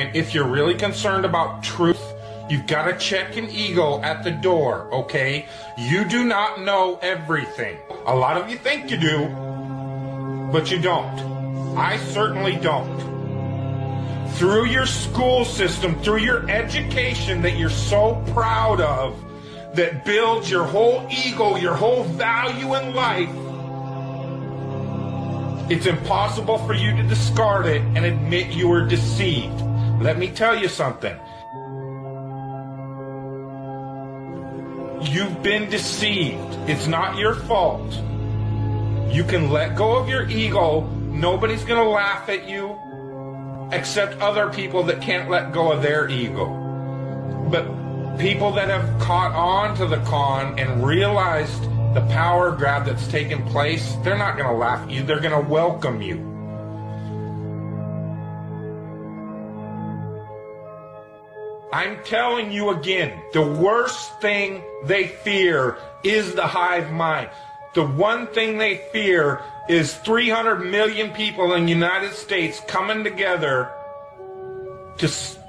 And if you're really concerned about truth, you've got to check an ego at the door, okay? You do not know everything. A lot of you think you do, but you don't. I certainly don't. Through your school system, through your education that you're so proud of, that builds your whole ego, your whole value in life, it's impossible for you to discard it and admit you were deceived. Let me tell you something. You've been deceived. It's not your fault. You can let go of your ego. Nobody's going to laugh at you except other people that can't let go of their ego. But people that have caught on to the con and realized the power grab that's taken place, they're not going to laugh at you. They're going to welcome you. I'm telling you again, the worst thing they fear is the hive mind. The one thing they fear is 300 million people in the United States coming together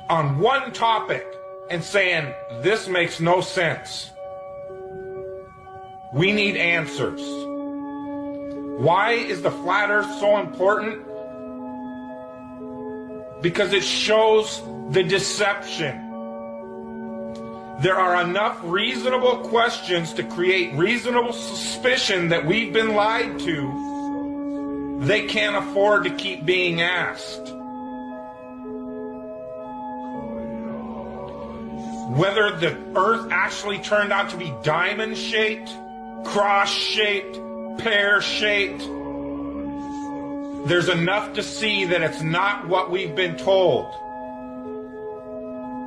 on one topic and saying, this makes no sense. We need answers. Why is the flat earth so important? Because it shows the deception. There are enough reasonable questions to create reasonable suspicion that we've been lied to. They can't afford to keep being asked. Whether the earth actually turned out to be diamond-shaped, cross-shaped, pear-shaped, there's enough to see that it's not what we've been told.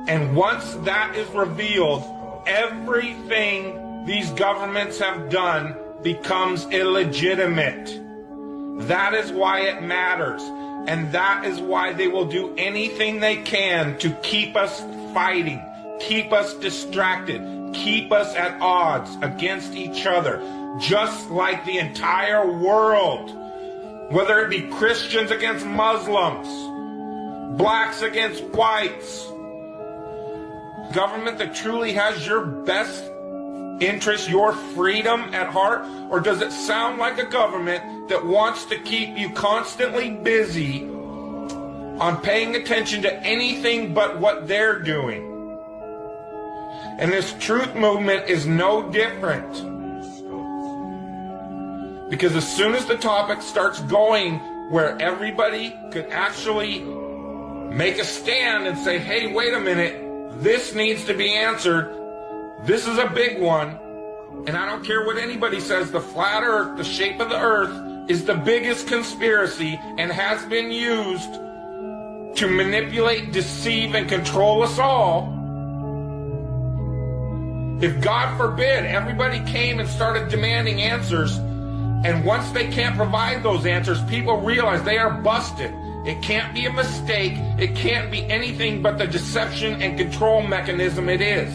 And once that is revealed, everything these governments have done becomes illegitimate. That is why it matters. And that is why they will do anything they can to keep us fighting, keep us distracted, keep us at odds against each other, just like the entire world. Whether it be Christians against Muslims, blacks against whites, government that truly has your best interest, your freedom at heart? Or does it sound like a government that wants to keep you constantly busy on paying attention to anything but what they're doing? And this truth movement is no different. Because as soon as the topic starts going where everybody could actually make a stand and say, hey, wait a minute, this needs to be answered. This is a big one. And I don't care what anybody says, the flat earth, the shape of the earth, is the biggest conspiracy and has been used to manipulate, deceive, and control us all. If, God forbid, everybody came and started demanding answers, and once they can't provide those answers, people realize they are busted. It can't be a mistake. It can't be anything but the deception and control mechanism it is.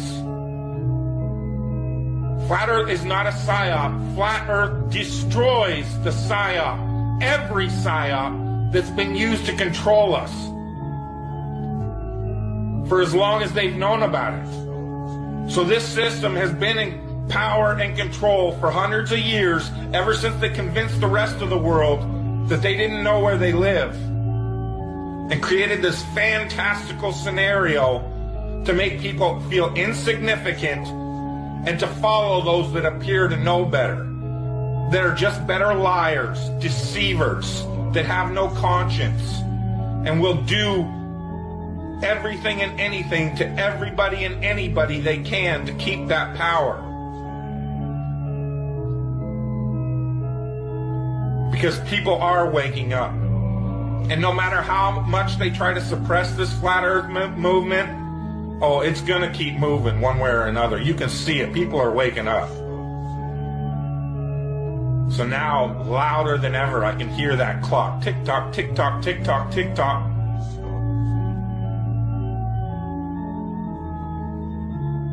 Flat Earth is not a psyop. Flat Earth destroys the psyop. Every psyop that's been used to control us for as long as they've known about it. So this system has been in power and control for hundreds of years, ever since they convinced the rest of the world that they didn't know where they live, and created this fantastical scenario to make people feel insignificant and to follow those that appear to know better, that are just better liars, deceivers, that have no conscience, and will do everything and anything to everybody and anybody they can to keep that power. Because people are waking up. And no matter how much they try to suppress this flat earth movement, oh, it's going to keep moving one way or another. You can see it. People are waking up. So now, louder than ever, I can hear that clock. Tick-tock, tick-tock, tick-tock, tick-tock.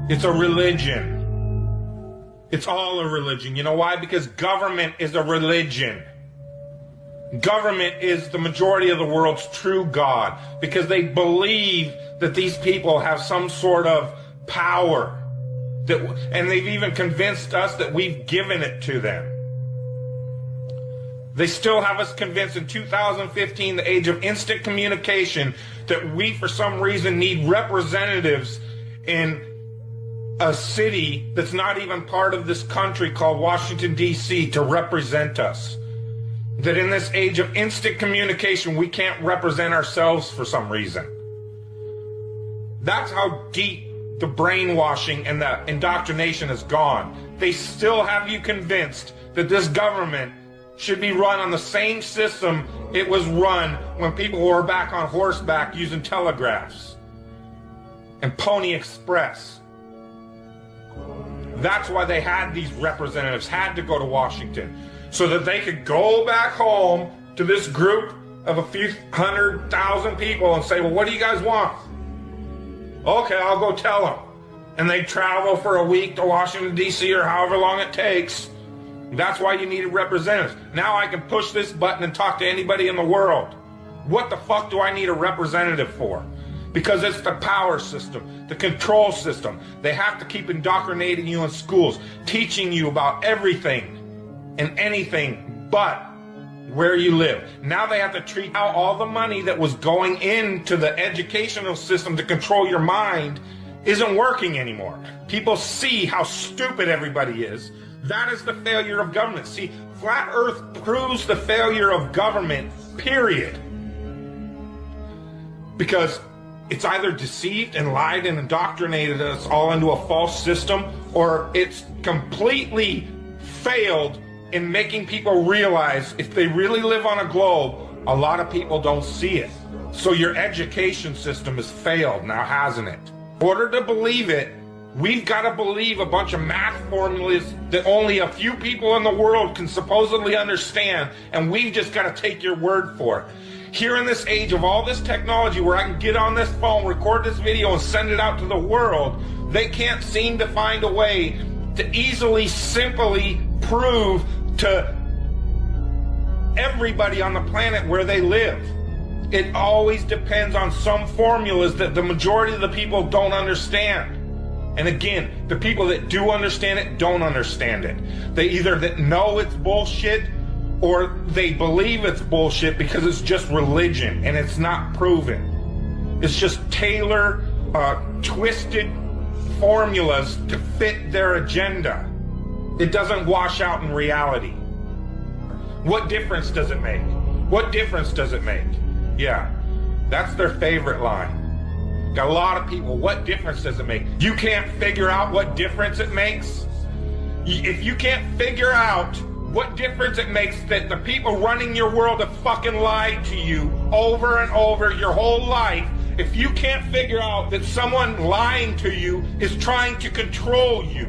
It's a religion. It's all a religion. You know why? Because government is a religion. Government is the majority of the world's true God, because they believe that these people have some sort of power, and they've even convinced us that we've given it to them. They still have us convinced in 2015, the age of instant communication, that we for some reason need representatives in a city that's not even part of this country called Washington, D.C. to represent us. That in this age of instant communication, we can't represent ourselves for some reason. That's how deep the brainwashing and the indoctrination has gone. They still have you convinced that this government should be run on the same system it was run when people were back on horseback using telegraphs and Pony Express. That's why they had these representatives, had to go to Washington, so that they could go back home to this group of a few 100,000 people and say, well, what do you guys want? Okay, I'll go tell them. And they travel for a week to Washington, D.C. or however long it takes. That's why you needed representatives. Now I can push this button and talk to anybody in the world. What the fuck do I need a representative for? Because it's the power system, the control system. They have to keep indoctrinating you in schools, teaching you about everything and anything but where you live. Now they have to treat out all the money that was going into the educational system to control your mind isn't working anymore. People see how stupid everybody is. That is the failure of government. See, Flat Earth proves the failure of government, period. Because it's either deceived and lied and indoctrinated us all into a false system, or it's completely failed in making people realize if they really live on a globe, a lot of people don't see it. So your education system has failed now, hasn't it? In order to believe it, we've got to believe a bunch of math formulas that only a few people in the world can supposedly understand, and we've just got to take your word for it. Here in this age of all this technology where I can get on this phone, record this video, and send it out to the world, they can't seem to find a way to easily, simply prove to everybody on the planet where they live. It always depends on some formulas that the majority of the people don't understand. And again, the people that do understand it don't understand it. They either that know it's bullshit or they believe it's bullshit because it's just religion and it's not proven. It's just twisted formulas to fit their agenda. It doesn't wash out in reality. What difference does it make? What difference does it make? Yeah, that's their favorite line. Got a lot of people, what difference does it make? You can't figure out what difference it makes? If you can't figure out what difference it makes that the people running your world have fucking lied to you over and over your whole life, if you can't figure out that someone lying to you is trying to control you,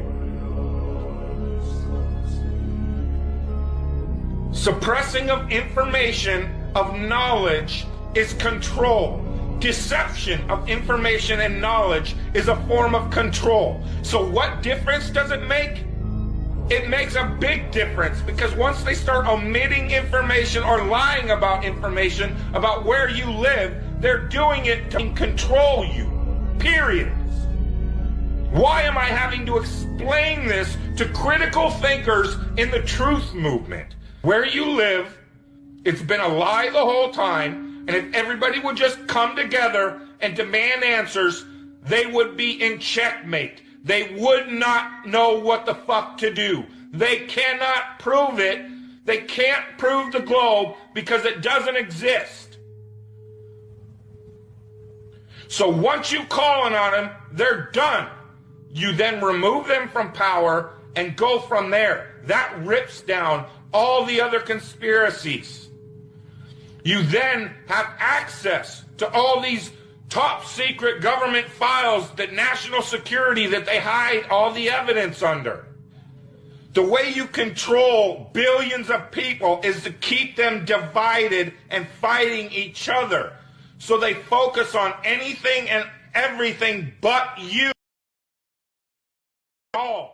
suppressing of information, of knowledge, is control. Deception of information and knowledge is a form of control. So what difference does it make? It makes a big difference, because once they start omitting information or lying about information about where you live, they're doing it to control you, period. Why am I having to explain this to critical thinkers in the truth movement? Where you live, it's been a lie the whole time, and if everybody would just come together and demand answers, they would be in checkmate. They would not know what the fuck to do. They cannot prove it. They can't prove the globe because it doesn't exist. So once you call on them, they're done. You then remove them from power and go from there. That rips down all the other conspiracies. You then have access to all these top secret government files, that national security that they hide all the evidence under. The way you control billions of people is to keep them divided and fighting each other. So they focus on anything and everything but you. All.